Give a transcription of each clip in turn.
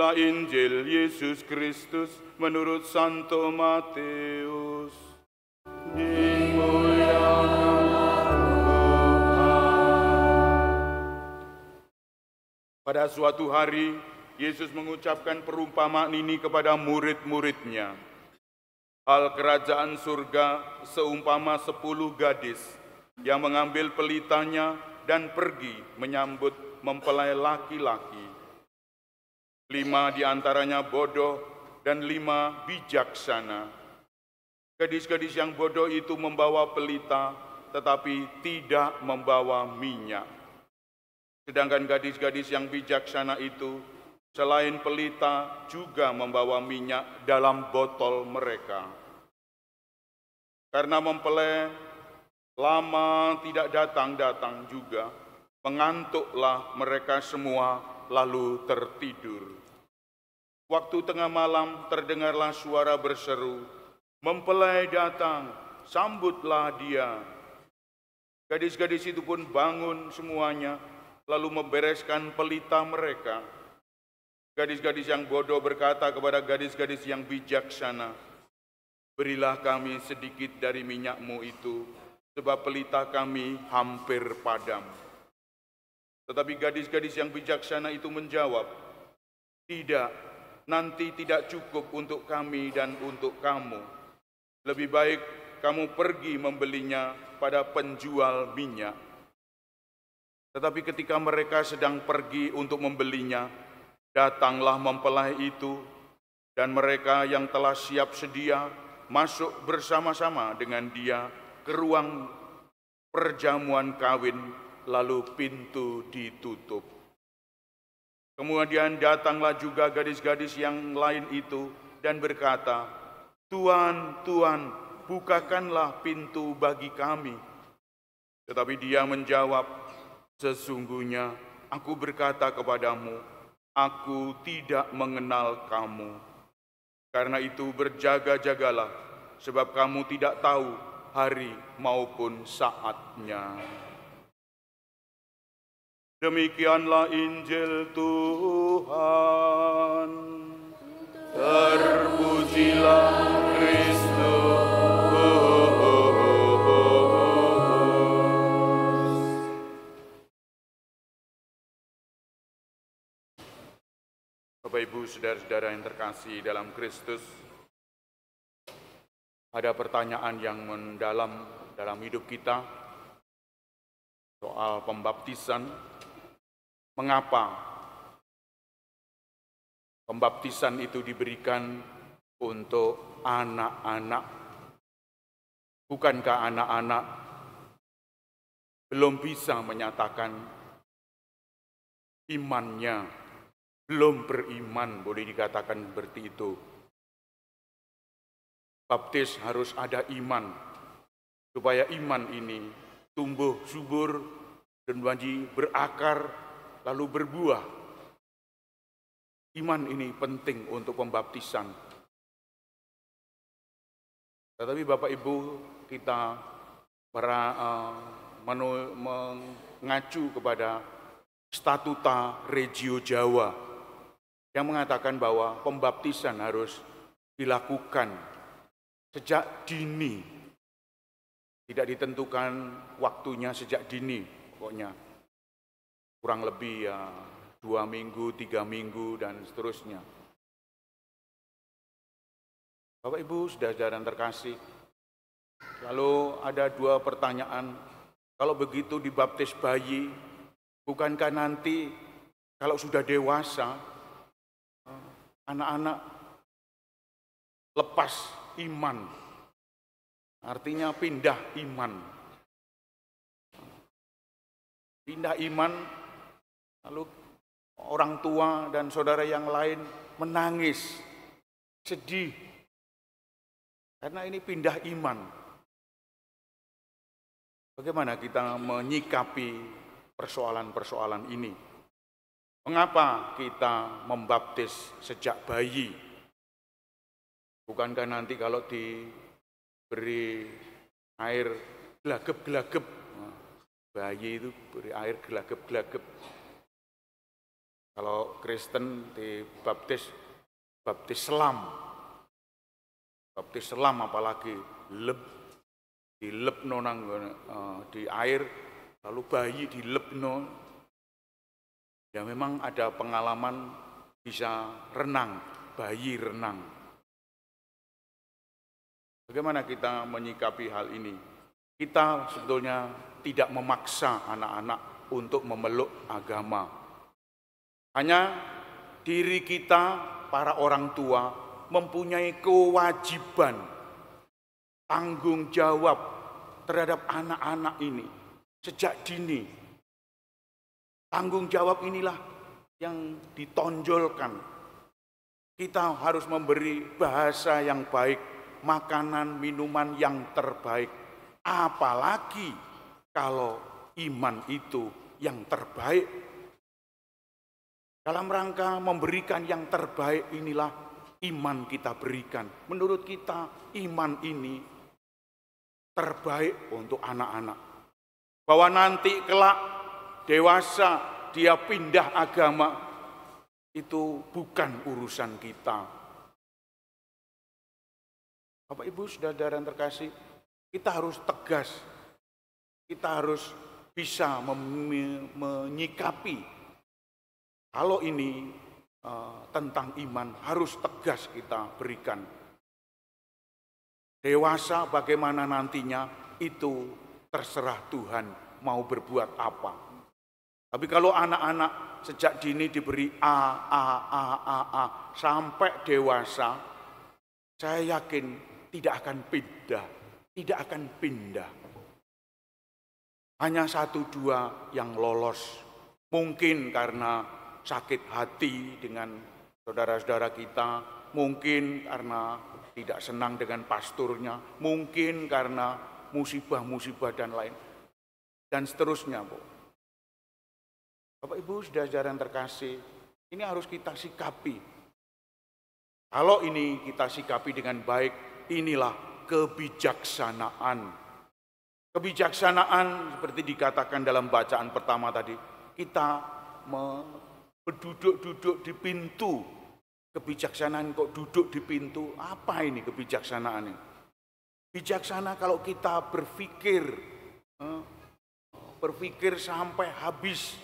Inilah Injil Yesus Kristus menurut Santo Matius. Dimuliakan Tuhan. Pada suatu hari, Yesus mengucapkan perumpamaan ini kepada murid-muridnya. Hal kerajaan surga seumpama 10 gadis yang mengambil pelitanya dan pergi menyambut mempelai laki-laki. 5 di antaranya bodoh dan 5 bijaksana. Gadis-gadis yang bodoh itu membawa pelita, tetapi tidak membawa minyak. Sedangkan gadis-gadis yang bijaksana itu, selain pelita, juga membawa minyak dalam botol mereka. Karena mempelai lama tidak datang-datang juga, mengantuklah mereka semua lalu tertidur. Waktu tengah malam terdengarlah suara berseru, "Mempelai datang, sambutlah dia." Gadis-gadis itu pun bangun semuanya, lalu membereskan pelita mereka. Gadis-gadis yang bodoh berkata kepada gadis-gadis yang bijaksana, "Berilah kami sedikit dari minyakmu itu, sebab pelita kami hampir padam." Tetapi gadis-gadis yang bijaksana itu menjawab, "Tidak, nanti tidak cukup untuk kami dan untuk kamu. Lebih baik kamu pergi membelinya pada penjual minyak." Tetapi ketika mereka sedang pergi untuk membelinya, datanglah mempelai itu, dan mereka yang telah siap sedia masuk bersama-sama dengan dia ke ruang perjamuan kawin, lalu pintu ditutup. Kemudian datanglah juga gadis-gadis yang lain itu dan berkata, "Tuan, Tuan, bukakanlah pintu bagi kami." Tetapi dia menjawab, "Sesungguhnya aku berkata kepadamu, aku tidak mengenal kamu. Karena itu berjaga-jagalah, sebab kamu tidak tahu hari maupun saatnya." Demikianlah Injil Tuhan. Terpujilah Kristus. Bapak, Ibu, saudara-saudara yang terkasih dalam Kristus, ada pertanyaan yang mendalam dalam hidup kita soal pembaptisan. Mengapa pembaptisan itu diberikan untuk anak-anak? Bukankah anak-anak belum bisa menyatakan imannya, belum beriman, boleh dikatakan seperti itu. Baptis harus ada iman, supaya iman ini tumbuh subur dan berakar, lalu berbuah. Iman ini penting untuk pembaptisan. Tetapi Bapak Ibu, kita mengacu kepada Statuta Regio Jawa yang mengatakan bahwa pembaptisan harus dilakukan sejak dini. Tidak ditentukan waktunya sejak dini, pokoknya kurang lebih 2 minggu, 3 minggu, dan seterusnya. Bapak Ibu, saudara-saudara yang terkasih, lalu ada 2 pertanyaan. Kalau begitu dibaptis bayi, bukankah nanti kalau sudah dewasa, anak-anak lepas iman? Artinya pindah iman. Pindah iman, lalu orang tua dan saudara yang lain menangis, sedih, karena ini pindah iman. Bagaimana kita menyikapi persoalan-persoalan ini? Mengapa kita membaptis sejak bayi? Bukankah nanti kalau diberi air gelagep-gelagep, bayi itu beri air gelagep-gelagep, Kalau Kristen dibaptis, baptis selam. Baptis selam apalagi dilebno nang di air, lalu bayi dilebno. Ya memang ada pengalaman bisa renang, bayi renang. Bagaimana kita menyikapi hal ini? Kita sebetulnya tidak memaksa anak-anak untuk memeluk agama. Hanya diri kita, para orang tua, mempunyai kewajiban, tanggung jawab terhadap anak-anak ini sejak dini. Tanggung jawab inilah yang ditonjolkan. Kita harus memberi bahasa yang baik, makanan, minuman yang terbaik. Apalagi kalau iman itu yang terbaik. Dalam rangka memberikan yang terbaik inilah iman kita berikan. Menurut kita iman ini terbaik untuk anak-anak. Bahwa nanti kelak dewasa dia pindah agama, itu bukan urusan kita. Bapak Ibu saudara yang terkasih, kita harus tegas. Kita harus bisa menyikapi. Kalau ini tentang iman harus tegas kita berikan. Dewasa bagaimana nantinya itu terserah Tuhan mau berbuat apa. Tapi kalau anak-anak sejak dini diberi A sampai dewasa, saya yakin tidak akan pindah. Hanya 1-2 yang lolos. Mungkin karena sakit hati dengan saudara-saudara kita, mungkin karena tidak senang dengan pasturnya, mungkin karena musibah-musibah dan lain, dan seterusnya. Bapak Ibu saudara yang terkasih, ini harus kita sikapi. Kalau ini kita sikapi dengan baik, inilah kebijaksanaan. Kebijaksanaan seperti dikatakan dalam bacaan pertama tadi, kita berduduk-duduk di pintu. Kebijaksanaan kok duduk di pintu? Apa ini kebijaksanaan ini? Bijaksana kalau kita berpikir sampai habis.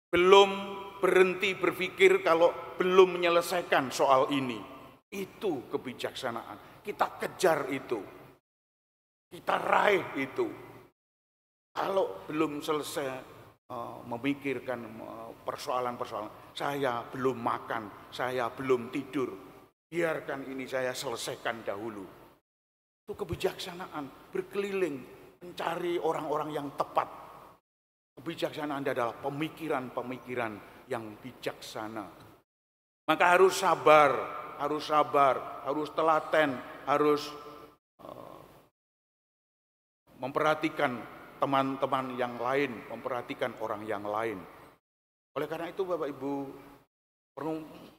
Belum berhenti berpikir kalau belum menyelesaikan soal ini. Itu kebijaksanaan. Kita kejar itu. Kita raih itu. Kalau belum selesai memikirkan persoalan-persoalan, saya belum makan, saya belum tidur, biarkan ini saya selesaikan dahulu. Itu kebijaksanaan, berkeliling mencari orang-orang yang tepat. Kebijaksanaan adalah pemikiran-pemikiran yang bijaksana. Maka harus sabar, harus telaten, harus memperhatikan teman-teman yang lain, memperhatikan orang yang lain. Oleh karena itu Bapak Ibu,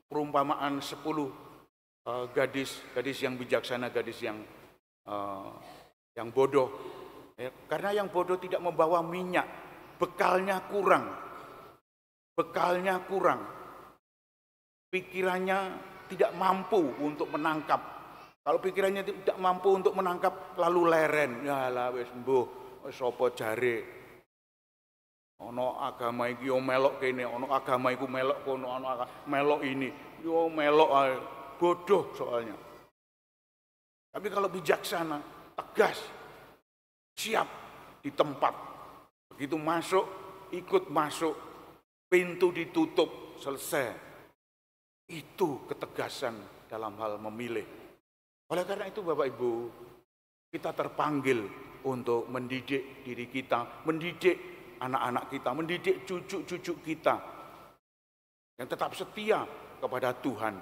perumpamaan 10 gadis yang bijaksana, gadis yang bodoh. Karena yang bodoh tidak membawa minyak, bekalnya kurang. Pikirannya tidak mampu untuk menangkap. Kalau pikirannya tidak mampu untuk menangkap, lalu leren. Ya lah wis mbuh. Sopo jare ono agama iki yo melok kene, ono agama iku melok kono, ono melok ini yo melok bodoh soalnya. Tapi kalau bijaksana, tegas, siap di tempat. Begitu masuk, ikut masuk, pintu ditutup, selesai. Itu ketegasan dalam hal memilih. Oleh karena itu Bapak Ibu, kita terpanggil untuk mendidik diri kita, mendidik anak-anak kita, mendidik cucu-cucu kita yang tetap setia kepada Tuhan.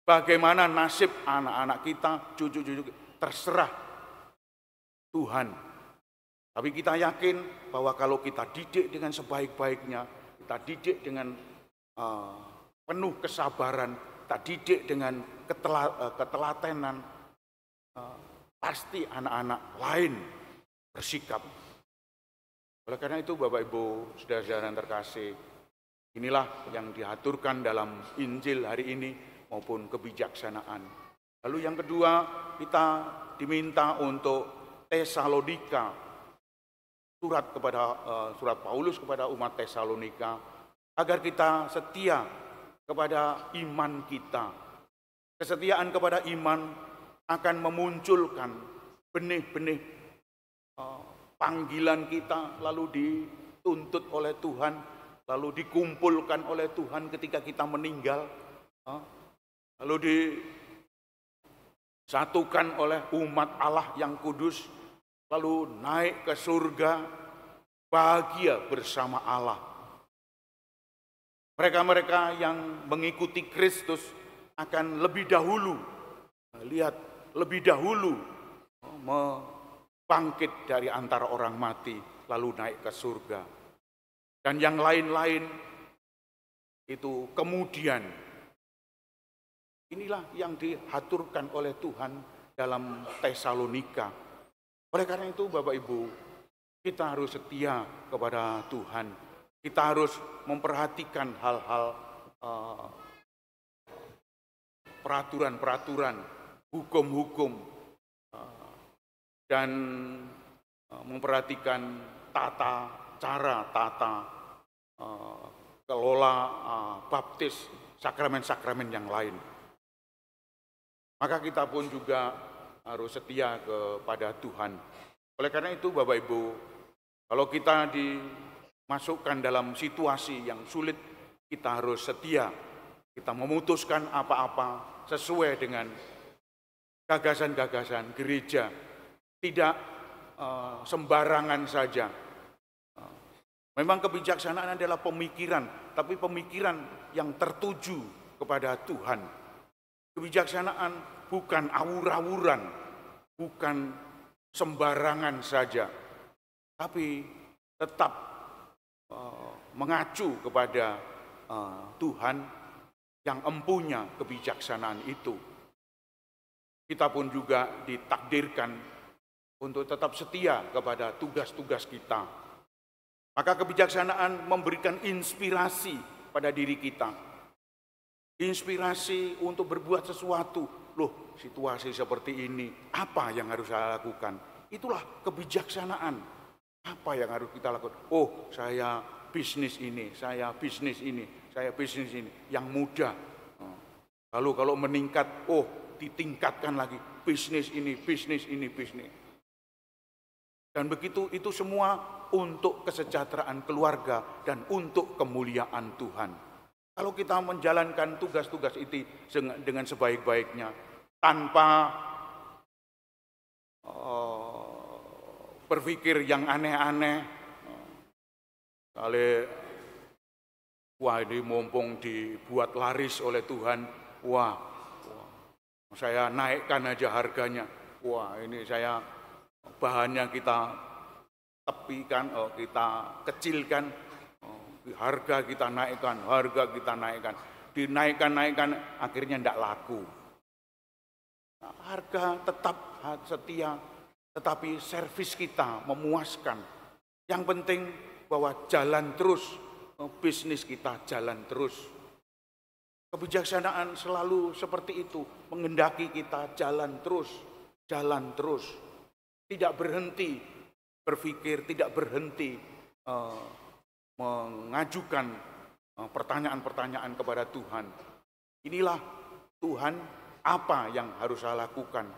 Bagaimana nasib anak-anak kita, cucu-cucu kita, terserah Tuhan. Tapi kita yakin bahwa kalau kita didik dengan sebaik-baiknya, kita didik dengan penuh kesabaran, kita didik dengan ketelatenan, pasti anak-anak lain bersikap. Oleh karena itu Bapak Ibu, saudara-saudara yang terkasih, Inilah yang diaturkan dalam Injil hari ini maupun kebijaksanaan. Lalu yang kedua, kita diminta untuk Tesalonika, surat Paulus kepada umat Tesalonika, agar kita setia kepada iman kita. Kesetiaan kepada iman akan memunculkan benih-benih panggilan kita, lalu dituntut oleh Tuhan, lalu dikumpulkan oleh Tuhan ketika kita meninggal, lalu disatukan oleh umat Allah yang kudus, lalu naik ke surga, bahagia bersama Allah. Mereka-mereka yang mengikuti Kristus akan lebih dahulu bangkit dari antara orang mati, lalu naik ke surga. Dan yang lain-lain itu kemudian. Inilah yang diaturkan oleh Tuhan dalam Tesalonika. Oleh karena itu Bapak Ibu, kita harus setia kepada Tuhan. Kita harus memperhatikan hal-hal peraturan-peraturan, hukum-hukum, dan memperhatikan tata kelola baptis, sakramen-sakramen yang lain. Maka kita pun juga harus setia kepada Tuhan. Oleh karena itu Bapak Ibu, kalau kita dimasukkan dalam situasi yang sulit, kita harus setia. Kita memutuskan apa-apa sesuai dengan gagasan-gagasan gereja. Tidak sembarangan saja. Memang kebijaksanaan adalah pemikiran, tapi pemikiran yang tertuju kepada Tuhan. Kebijaksanaan bukan awur-awuran, bukan sembarangan saja, tapi tetap mengacu kepada Tuhan yang empunya kebijaksanaan itu. Kita pun juga ditakdirkan untuk tetap setia kepada tugas-tugas kita. Maka kebijaksanaan memberikan inspirasi pada diri kita. Inspirasi untuk berbuat sesuatu. Loh, situasi seperti ini, apa yang harus saya lakukan? Itulah kebijaksanaan. Apa yang harus kita lakukan? Oh, saya bisnis ini, saya bisnis ini, saya bisnis ini. Yang mudah. Lalu kalau meningkat, oh ditingkatkan lagi. Bisnis ini, bisnis ini, bisnis. Dan begitu, itu semua untuk kesejahteraan keluarga dan untuk kemuliaan Tuhan. Kalau kita menjalankan tugas-tugas itu dengan sebaik-baiknya, tanpa berpikir yang aneh-aneh, wah ini mumpung dibuat laris oleh Tuhan, wah saya naikkan aja harganya, wah ini saya bahannya kita tepikan, kita kecilkan, harga kita naikkan, dinaikkan, akhirnya tidak laku. Nah, harga tetap setia, tetapi servis kita memuaskan. Yang penting bahwa jalan terus, bisnis kita jalan terus. Kebijaksanaan selalu seperti itu, menghendaki kita jalan terus. Tidak berhenti berpikir, tidak berhenti mengajukan pertanyaan-pertanyaan kepada Tuhan. Inilah Tuhan, apa yang harus saya lakukan?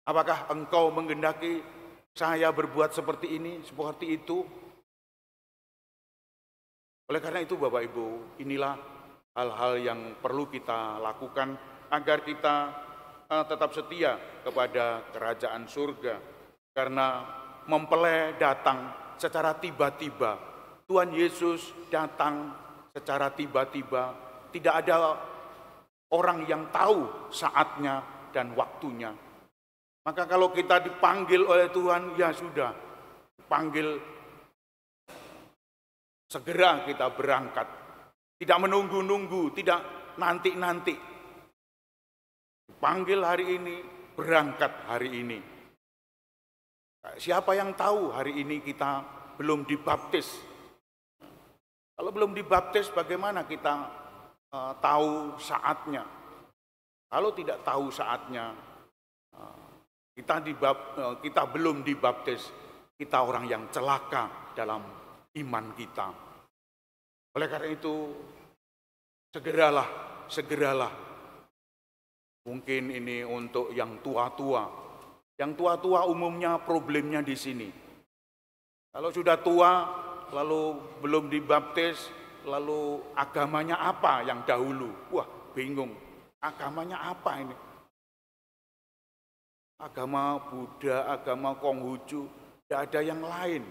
Apakah engkau menghendaki saya berbuat seperti ini, seperti itu? Oleh karena itu Bapak Ibu, inilah hal-hal yang perlu kita lakukan agar kita tetap setia kepada kerajaan surga. Karena mempelai datang secara tiba-tiba. Tuhan Yesus datang secara tiba-tiba. Tidak ada orang yang tahu saatnya dan waktunya. Maka kalau kita dipanggil oleh Tuhan, ya sudah, panggil segera kita berangkat. Tidak menunggu-nunggu, tidak nanti-nanti. Panggil hari ini, berangkat hari ini. Siapa yang tahu hari ini kita belum dibaptis? Kalau belum dibaptis, bagaimana kita tahu saatnya? Kalau tidak tahu saatnya, kita belum dibaptis, kita orang yang celaka dalam iman kita. Oleh karena itu, segeralah. Mungkin ini untuk yang tua-tua. Yang tua-tua umumnya problemnya di sini. Kalau sudah tua, lalu belum dibaptis, lalu agamanya apa yang dahulu? Wah, bingung. Agamanya apa ini? Agama Buddha, agama Konghucu, tidak ada yang lain.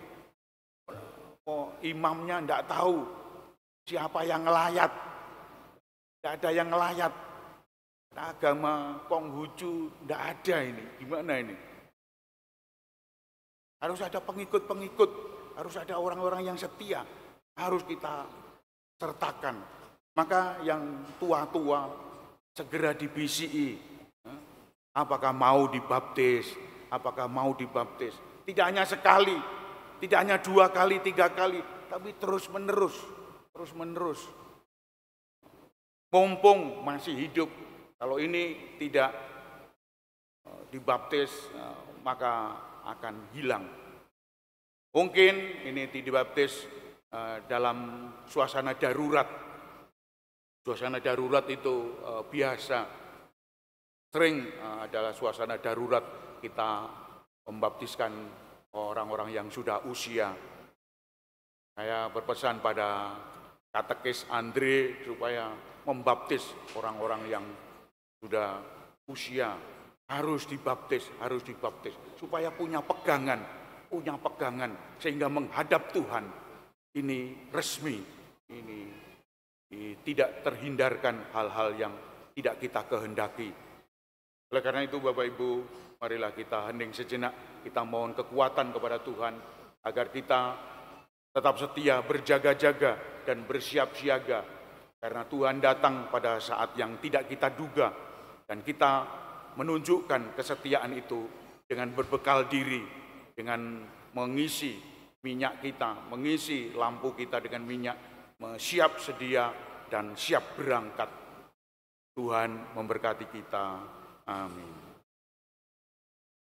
Imamnya tidak tahu siapa yang ngelayat. Tidak ada yang ngelayat. Agama Konghucu tidak ada ini. Gimana ini? Harus ada pengikut-pengikut, harus ada orang-orang yang setia. Harus kita sertakan. Maka yang tua-tua segera dibisiki. Apakah mau dibaptis? Apakah mau dibaptis? Tidak hanya sekali, tidak hanya 2 kali, 3 kali, tapi terus menerus. Mumpung masih hidup, kalau ini tidak dibaptis, maka akan hilang. Mungkin ini dibaptis dalam suasana darurat. Suasana darurat itu biasa. Sering adalah suasana darurat kita membaptiskan orang-orang yang sudah usia. Saya berpesan pada katekis Andre supaya membaptis orang-orang yang sudah usia. Harus dibaptis supaya punya pegangan sehingga menghadap Tuhan. Ini resmi, ini tidak terhindarkan hal-hal yang tidak kita kehendaki. Oleh karena itu Bapak Ibu, marilah kita hening sejenak, kita mohon kekuatan kepada Tuhan agar kita tetap setia, berjaga-jaga dan bersiap siaga. Karena Tuhan datang pada saat yang tidak kita duga dan kita menunjukkan kesetiaan itu dengan berbekal diri, dengan mengisi minyak kita, mengisi lampu kita dengan minyak, siap sedia dan siap berangkat. Tuhan memberkati kita. Amin.